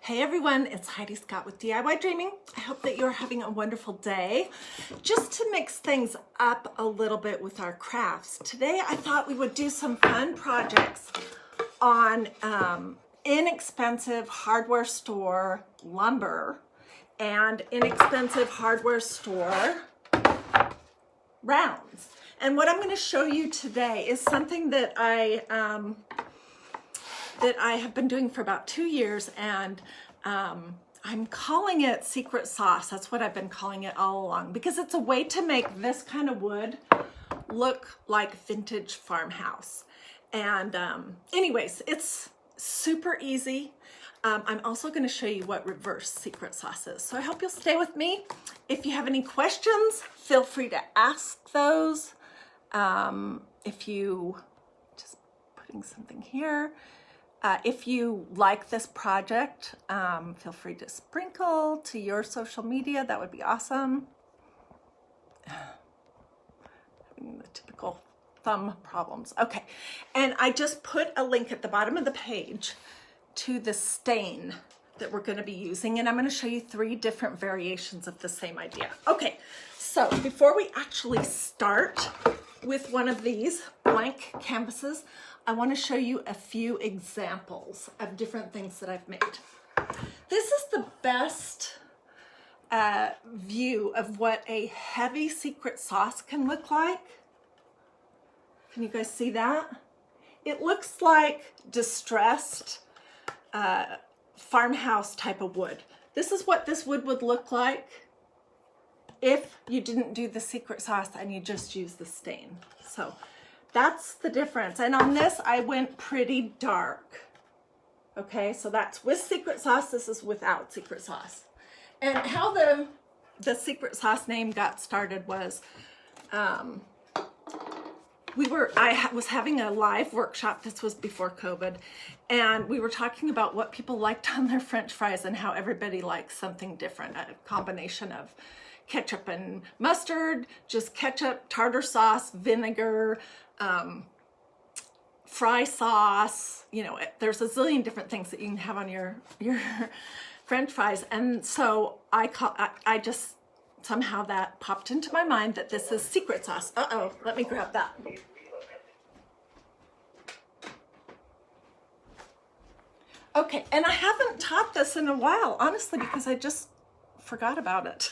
Hey everyone, it's Heidi Scott with DIY Dreaming. I hope that you're having a wonderful day. Just to mix things up a little bit with our crafts, today I thought we would do some fun projects on inexpensive hardware store lumber and inexpensive hardware store rounds. And what I'm going to show you today is something that I have been doing for about 2 years, and I'm calling it secret sauce. That's what I've been calling it all along, because it's a way to make this kind of wood look like vintage farmhouse. And anyways, it's super easy. I'm also going to show you what reverse secret sauce is. So I hope you'll stay with me. If you have any questions, feel free to ask those. If you, just putting something here. If you like this project, feel free to sprinkle to your social media. That would be awesome. Having the typical thumb problems. Okay, and I just put a link at the bottom of the page to the stain that we're going to be using, and I'm going to show you 3 different variations of the same idea. Okay, so before we actually start with one of these blank canvases, I want to show you a few examples of different things that I've made. This is the best view of what a heavy secret sauce can look like. Can you guys see that? It looks like distressed farmhouse type of wood. This is what this wood would look like if you didn't do the secret sauce and you just use the stain. So that's the difference. And on this, I went pretty dark. Okay, so that's with secret sauce. This is without secret sauce. And how the secret sauce name got started was, I was having a live workshop. This was before COVID. And we were talking about what people liked on their French fries and how everybody likes something different, a combination of ketchup and mustard, just ketchup, tartar sauce, vinegar, fry sauce, you know, there's a zillion different things that you can have on your French fries. And so I just, somehow that popped into my mind that this is secret sauce. Uh-oh, let me grab that. Okay, and I haven't taught this in a while, honestly, because I just forgot about it.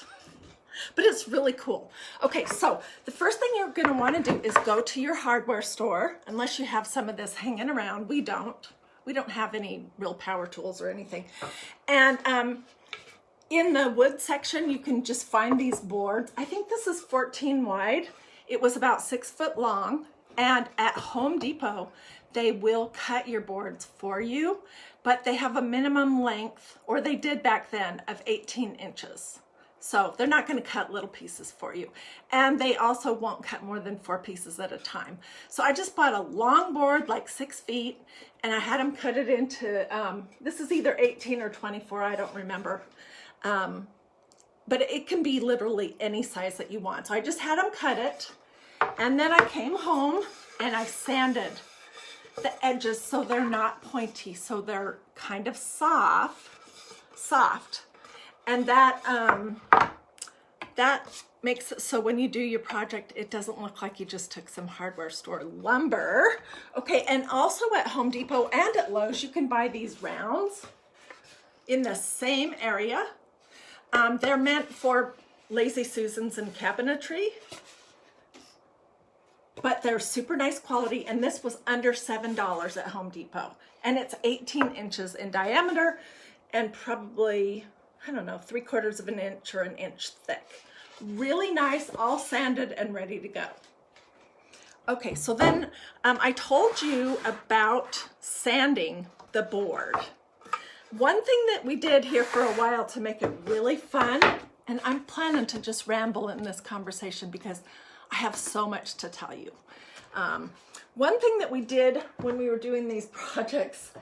But it's really cool. Okay, so the first thing you're going to want to do is go to your hardware store, unless you have some of this hanging around. We don't have any real power tools or anything. And in the wood section, you can just find these boards. I think this is 14 wide. It was about 6 foot long. And at Home Depot, they will cut your boards for you, but they have a minimum length, or they did back then, of 18 inches. So they're not going to cut little pieces for you. And they also won't cut more than 4 pieces at a time. So I just bought a long board, like 6 feet, and I had them cut it into, this is either 18 or 24, I don't remember. But it can be literally any size that you want. So I just had them cut it. And then I came home and I sanded the edges so they're not pointy, so they're kind of soft. And that makes it so when you do your project, it doesn't look like you just took some hardware store lumber. Okay, and also at Home Depot and at Lowe's, you can buy these rounds in the same area. They're meant for Lazy Susans and cabinetry, but they're super nice quality, and this was under $7 at Home Depot. And it's 18 inches in diameter and probably, I don't know, 3/4 of an inch or an inch thick. Really nice, all sanded and ready to go. Okay, so then I told you about sanding the board. One thing that we did here for a while to make it really fun, and I'm planning to just ramble in this conversation because I have so much to tell you. One thing that we did when we were doing these projects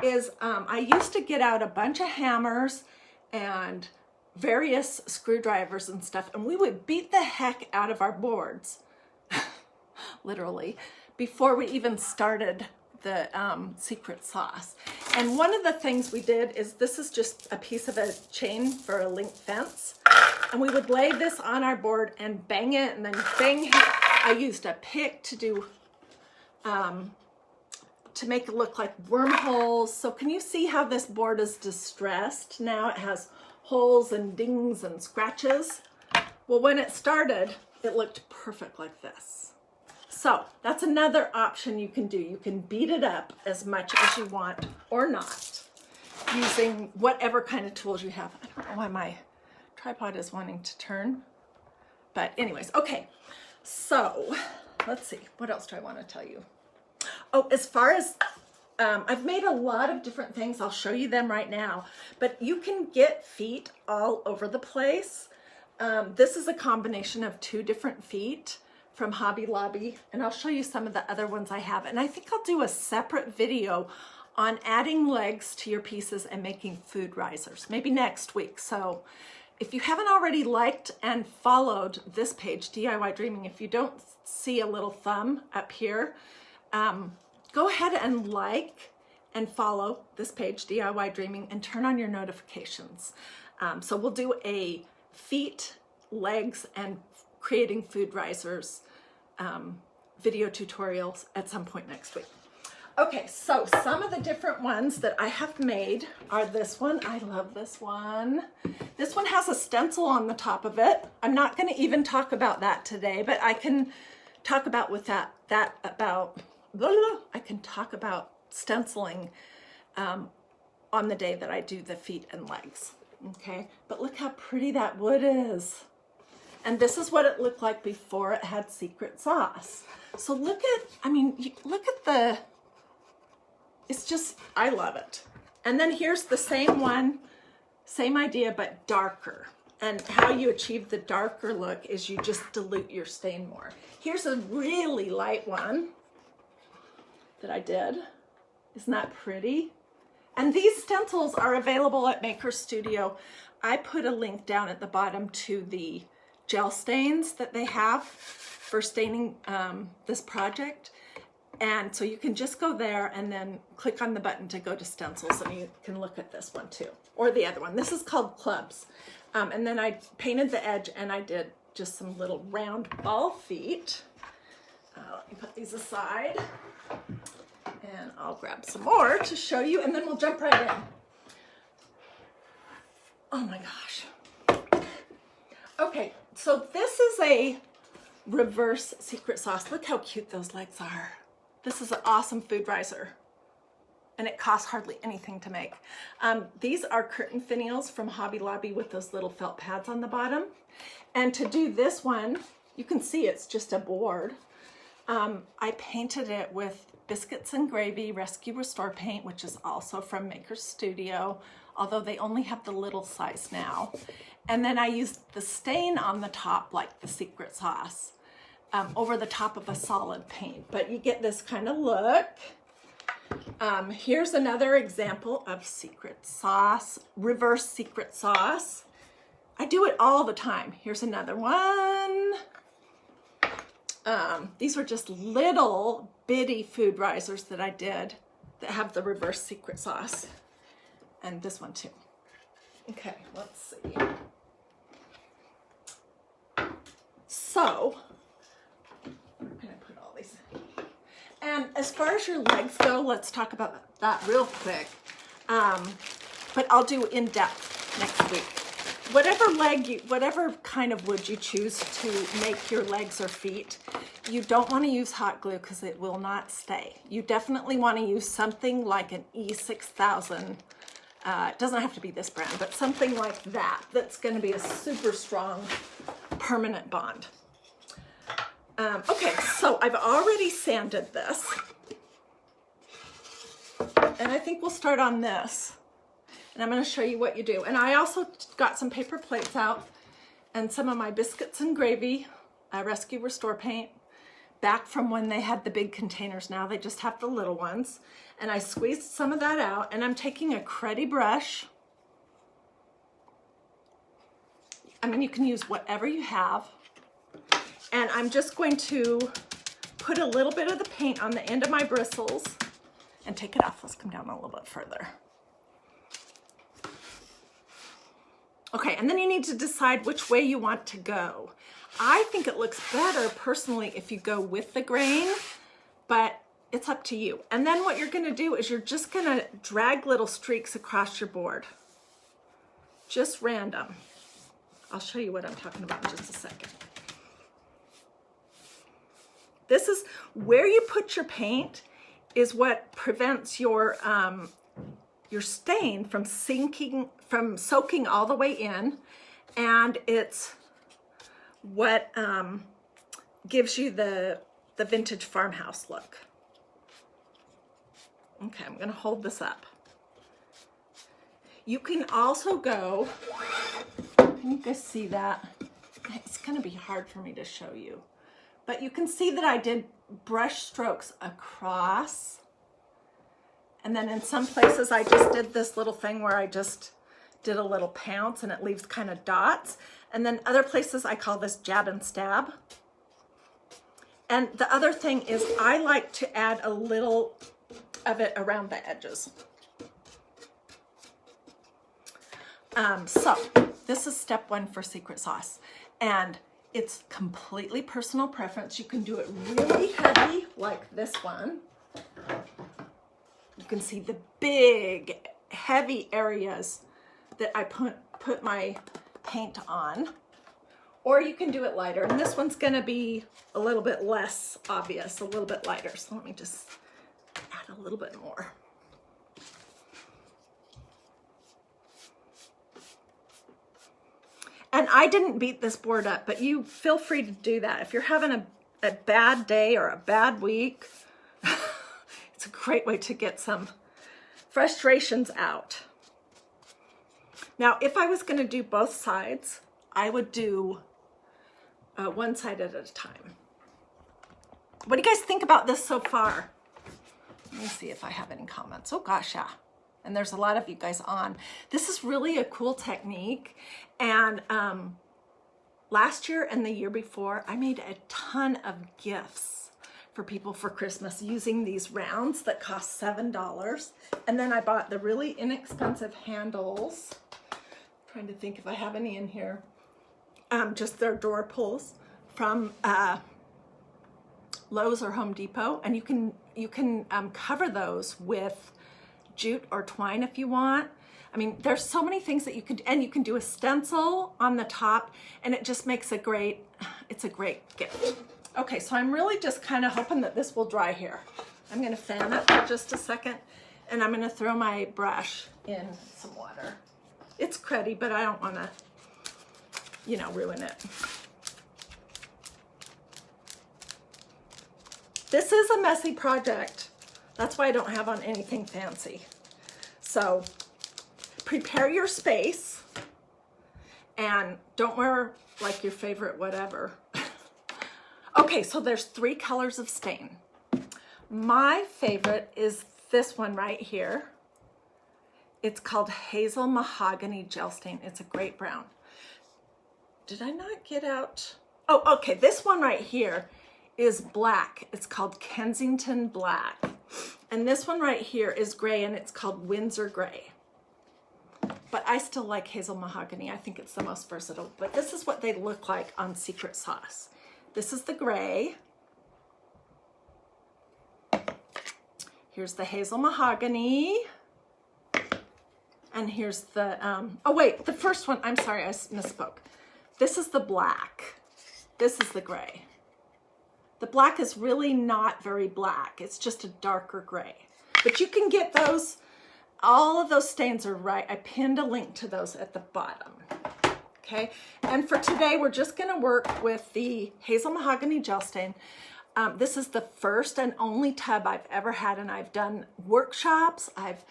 is I used to get out a bunch of hammers and various screwdrivers and stuff, and we would beat the heck out of our boards, literally, before we even started the secret sauce. And one of the things we did is, this is just a piece of a chain for a link fence. And we would lay this on our board and bang it, and then bang. I used a pick to do, to make it look like wormholes. So can you see how this board is distressed? Now it has holes and dings and scratches. Well, when it started, it looked perfect like this. So that's another option you can do. You can beat it up as much as you want or not, using whatever kind of tools you have. I don't know why my tripod is wanting to turn, but anyways, okay. So let's see, what else do I want to tell you? Oh, as far as, I've made a lot of different things. I'll show you them right now, but you can get feet all over the place. This is a combination of 2 different feet from Hobby Lobby, and I'll show you some of the other ones I have. And I think I'll do a separate video on adding legs to your pieces and making food risers, maybe next week. So if you haven't already liked and followed this page, DIY Dreaming, if you don't see a little thumb up here, go ahead and like and follow this page, DIY Dreaming, and turn on your notifications. So we'll do a feet, legs, and creating food risers video tutorials at some point next week. Okay, so some of the different ones that I have made are this one. I love this one. This one has a stencil on the top of it. I'm not going to even talk about that today, but I can talk about I can talk about stenciling on the day that I do the feet and legs. Okay, but look how pretty that wood is. And this is what it looked like before it had secret sauce. So look at, I mean, look at the, it's just, I love it. And then here's the same one, same idea, but darker. And how you achieve the darker look is you just dilute your stain more. Here's a really light one that I did. Isn't that pretty? And these stencils are available at Maker Studio. I put a link down at the bottom to the gel stains that they have for staining this project. And so you can just go there and then click on the button to go to stencils, and you can look at this one too, or the other one. This is called Clubs. And then I painted the edge, and I did just some little round ball feet. Let me put these aside, and I'll grab some more to show you, and then we'll jump right in. Oh my gosh. Okay, so this is a reverse secret sauce. Look how cute those legs are. This is an awesome food riser, and it costs hardly anything to make. These are curtain finials from Hobby Lobby with those little felt pads on the bottom. And to do this one, you can see it's just a board. I painted it with Biscuits and Gravy Rescue Restore paint, which is also from Maker Studio, although they only have the little size now. And then I used the stain on the top, like the secret sauce, over the top of a solid paint. But you get this kind of look. Here's another example of secret sauce, reverse secret sauce. I do it all the time. Here's another one. These were just little bitty food risers that I did that have the reverse secret sauce. And this one too. Okay, let's see. So, I'm gonna put all these in. And as far as your legs go, let's talk about that real quick. But I'll do in depth next week. Whatever kind of wood you choose to make your legs or feet, you don't want to use hot glue because it will not stay. You definitely want to use something like an E6000. It doesn't have to be this brand, but something like that, that's going to be a super strong permanent bond. Okay, so I've already sanded this, and I think we'll start on this. And I'm going to show you what you do. And I also got some paper plates out and some of my Biscuits and Gravy Rescue Restore paint back from when they had the big containers. Now they just have the little ones. And I squeezed some of that out, and I'm taking a cruddy brush. I mean, you can use whatever you have. And I'm just going to put a little bit of the paint on the end of my bristles and take it off. Let's come down a little bit further. Okay, and then you need to decide which way you want to go. I think it looks better personally if you go with the grain, but it's up to you. And then what you're gonna do is you're just gonna drag little streaks across your board. Just random. I'll show you what I'm talking about in just a second. This is where you put your paint is what prevents your stain from soaking all the way in, and it's what gives you the vintage farmhouse look. Okay, I'm gonna hold this up. You can also go, can you guys see that? It's gonna be hard for me to show you, but you can see that I did brush strokes across, and then in some places I just did this little thing where I just did a little pounce and it leaves kind of dots. And then other places I call this jab and stab. And the other thing is I like to add a little of it around the edges. So this is step one for secret sauce. And it's completely personal preference. You can do it really heavy like this one. You can see the big, heavy areas that I put my paint on, or you can do it lighter. And this one's gonna be a little bit less obvious, a little bit lighter. So let me just add a little bit more. And I didn't beat this board up, but you feel free to do that. If you're having a bad day or a bad week, it's a great way to get some frustrations out. Now, if I was going to do both sides, I would do one side at a time. What do you guys think about this so far? Let me see if I have any comments. Oh gosh, yeah. And there's a lot of you guys on. This is really a cool technique. And last year and the year before, I made a ton of gifts for people for Christmas using these rounds that cost $7. And then I bought the really inexpensive handles. Trying to think if I have any in here. Just their door pulls from Lowe's or Home Depot, and you can cover those with jute or twine if you want. I mean, there's so many things that you could, and you can do a stencil on the top, and it just makes it's a great gift. Okay, so I'm really just kind of hoping that this will dry here. I'm gonna fan it for just a second, and I'm gonna throw my brush in some water. It's cruddy, but I don't wanna, ruin it. This is a messy project. That's why I don't have on anything fancy. So prepare your space and don't wear like your favorite whatever. Okay, so there's 3 colors of stain. My favorite is this one right here. It's called Hazel Mahogany Gel Stain. It's a great brown. Did I not get out? Oh, okay, this one right here is black. It's called Kensington Black. And this one right here is gray, and it's called Windsor Gray. But I still like Hazel Mahogany. I think it's the most versatile. But this is what they look like on Secret Sauce. This is the gray. Here's the Hazel Mahogany. And here's the, oh wait, the first one, I'm sorry, I misspoke. This is the black. This is the gray. The black is really not very black. It's just a darker gray. But you can get those, all of those stains are right. I pinned a link to those at the bottom. Okay, and for today, we're just gonna work with the Hazel Mahogany Gel Stain. This is the first and only tub I've ever had, and I've done workshops, I've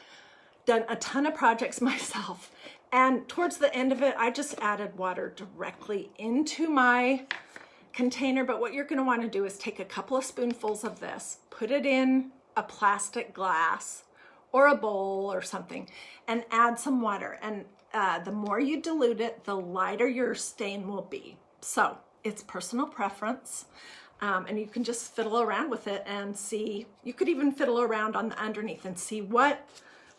done a ton of projects myself. And towards the end of it, I just added water directly into my container. But what you're gonna wanna do is take a couple of spoonfuls of this, put it in a plastic glass or a bowl or something, and add some water. And the more you dilute it, the lighter your stain will be. So it's personal preference. And you can just fiddle around with it and see. You could even fiddle around on the underneath and see what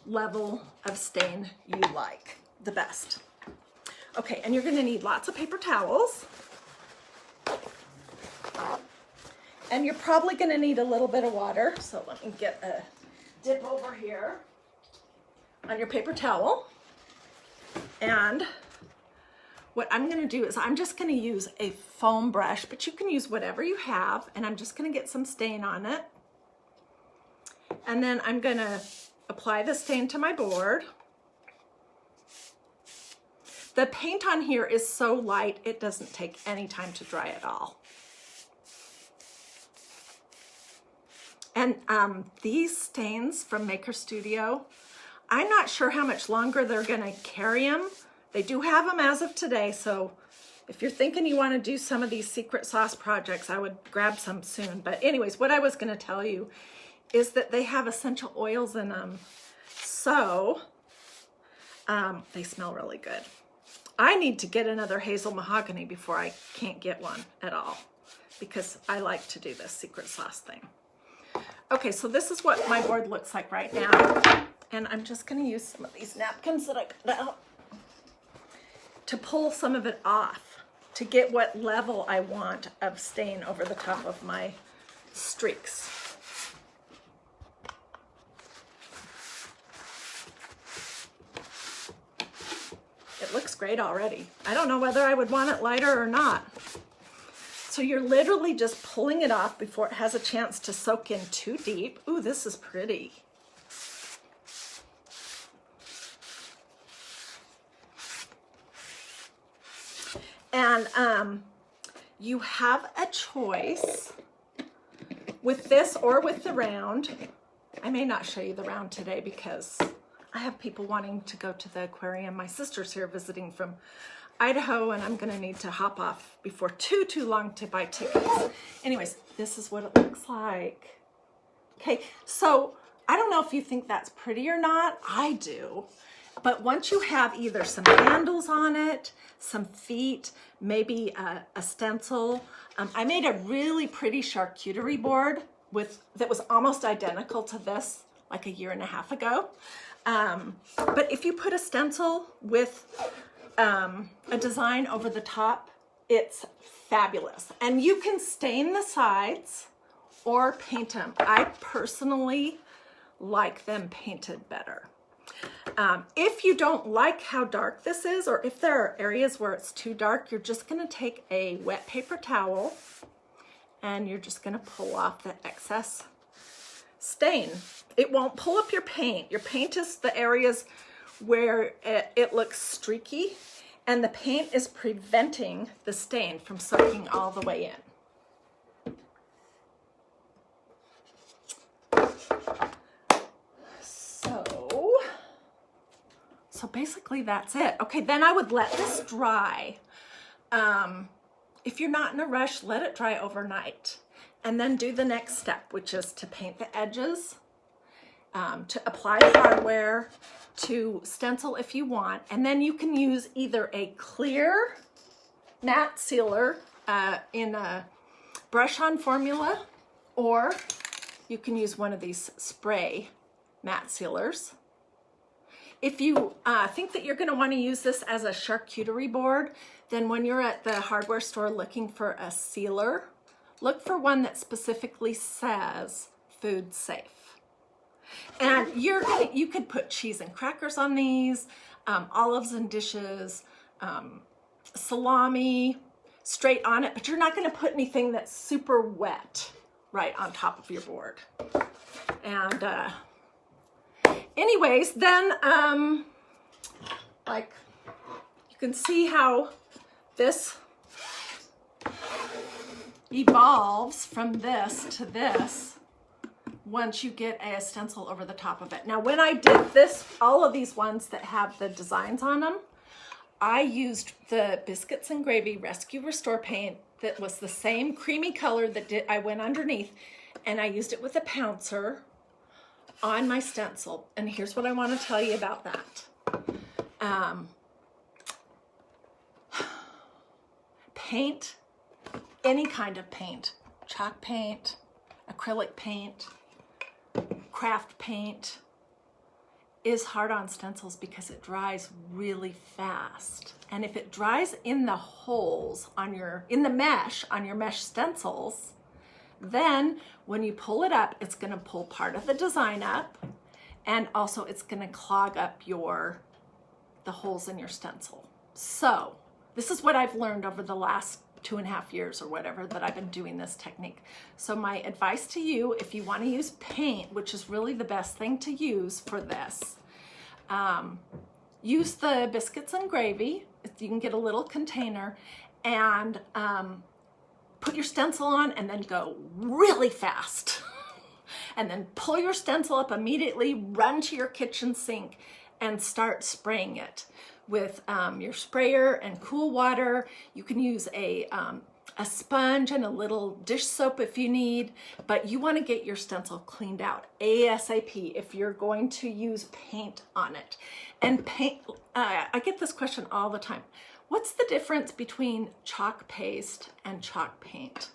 level of stain you like the best. Okay, and you're gonna need lots of paper towels. And you're probably gonna need a little bit of water. So let me get a dip over here on your paper towel. And what I'm gonna do is I'm just gonna use a foam brush, but you can use whatever you have, and I'm just gonna get some stain on it. And then I'm gonna apply the stain to my board. The paint on here is so light, it doesn't take any time to dry at all. And these stains from Maker Studio, I'm not sure how much longer they're gonna carry them. They do have them as of today, so if you're thinking you wanna do some of these secret sauce projects, I would grab some soon. But anyways, what I was gonna tell you is that they have essential oils in them. So they smell really good. I need to get another hazel mahogany before I can't get one at all, because I like to do this secret sauce thing. Okay, so this is what my board looks like right now. And I'm just gonna use some of these napkins that I got out to pull some of it off, to get what level I want of stain over the top of my streaks. It looks great already. I don't know whether I would want it lighter or not. So you're literally just pulling it off before it has a chance to soak in too deep. Ooh, this is pretty. And you have a choice with this or with the round. I may not show you the round today because I have people wanting to go to the aquarium. My sister's here visiting from Idaho, and I'm gonna need to hop off before too long to buy tickets. Anyways, this is what it looks like. Okay, so I don't know if you think that's pretty or not. I do. But once you have either some handles on it, some feet, maybe a stencil. I made a really pretty charcuterie board that was almost identical to this like a year and a half ago. But if you put a stencil with a design over the top, it's fabulous. And you can stain the sides or paint them. I personally like them painted better. If you don't like how dark this is, or if there are areas where it's too dark, you're just gonna take a wet paper towel and you're just gonna pull off the excess stain. It won't pull up your paint. Your paint is the areas where it looks streaky, and the paint is preventing the stain from soaking all the way in. So basically that's it. Okay, then I would let this dry. If you're not in a rush, let it dry overnight. And then do the next step, which is to paint the edges, to apply hardware, to stencil if you want. And then you can use either a clear matte sealer in a brush-on formula, or you can use one of these spray matte sealers. If you think that you're going to want to use this as a charcuterie board, then when you're at the hardware store looking for a sealer, look for one that specifically says food safe. And you could put cheese and crackers on these, olives and dishes, salami straight on it, but you're not going to put anything that's super wet right on top of your board. And anyways, then like you can see how this evolves from this to this once you get a stencil over the top of it. Now, when I did this, all of these ones that have the designs on them, I used the Biscuits and Gravy Rescue Restore paint that was the same creamy color that I went underneath, and I used it with a pouncer on my stencil. And here's what I want to tell you about that. Paint, any kind of paint, chalk paint, acrylic paint, craft paint is hard on stencils because it dries really fast. And if it dries in the holes in the mesh on your mesh stencils, then when you pull it up, it's gonna pull part of the design up, and also it's gonna clog up the holes in your stencil. So this is what I've learned over the last 2.5 years or whatever that I've been doing this technique. So my advice to you, if you want to use paint, which is really the best thing to use for this, use the biscuits and gravy. You can get a little container and put your stencil on and then go really fast. And then pull your stencil up immediately, run to your kitchen sink and start spraying it with your sprayer and cool water. You can use a sponge and a little dish soap if you need, but you want to get your stencil cleaned out ASAP if you're going to use paint on it. And paint, I get this question all the time. What's the difference between chalk paste and chalk paint?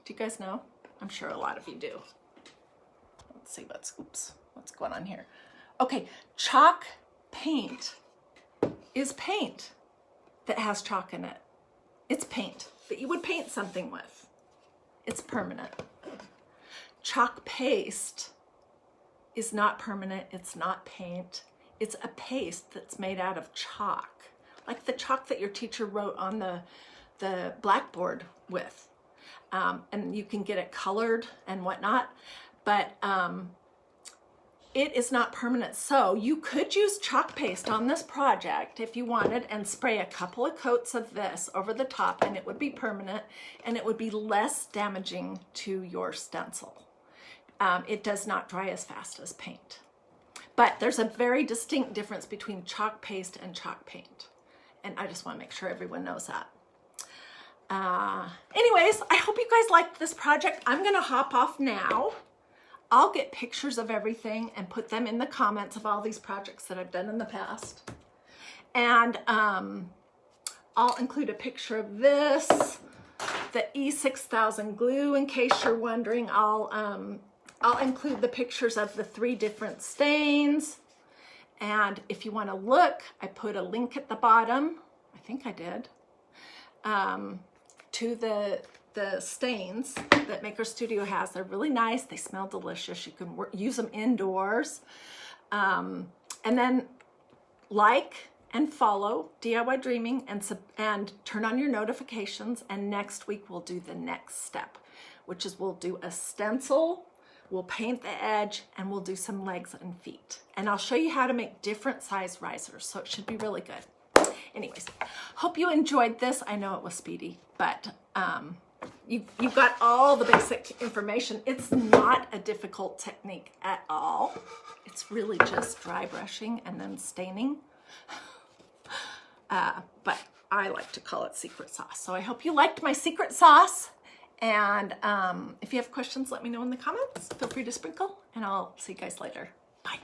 Do you guys know? I'm sure a lot of you do. Let's see what's going on here. Okay, chalk paint is paint that has chalk in it. It's paint that you would paint something with. It's permanent. Chalk paste is not permanent. It's not paint. It's a paste that's made out of chalk, like the chalk that your teacher wrote on the blackboard with. And you can get it colored and whatnot, but it is not permanent. So you could use chalk paste on this project if you wanted and spray a couple of coats of this over the top, and it would be permanent and it would be less damaging to your stencil. It does not dry as fast as paint. But there's a very distinct difference between chalk paste and chalk paint. And I just want to make sure everyone knows that. Anyways, I hope you guys liked this project. I'm going to hop off now. I'll get pictures of everything and put them in the comments of all these projects that I've done in the past. And I'll include a picture of this, the E6000 glue, in case you're wondering. I'll include the pictures of the 3 different stains. And if you want to look, I put a link at the bottom, I think I did, to the stains that Maker Studio has. They're really nice. They smell delicious. You can use them indoors. And then like and follow DIY Dreaming and turn on your notifications. And next week we'll do the next step, which is we'll do a stencil, we'll paint the edge, and we'll do some legs and feet. And I'll show you how to make different size risers. So it should be really good. Anyways, hope you enjoyed this. I know it was speedy, but you got all the basic information. It's not a difficult technique at all. It's really just dry brushing and then staining. But I like to call it secret sauce. So I hope you liked my secret sauce. And if you have questions, let me know in the comments. Feel free to sprinkle, and I'll see you guys later. Bye.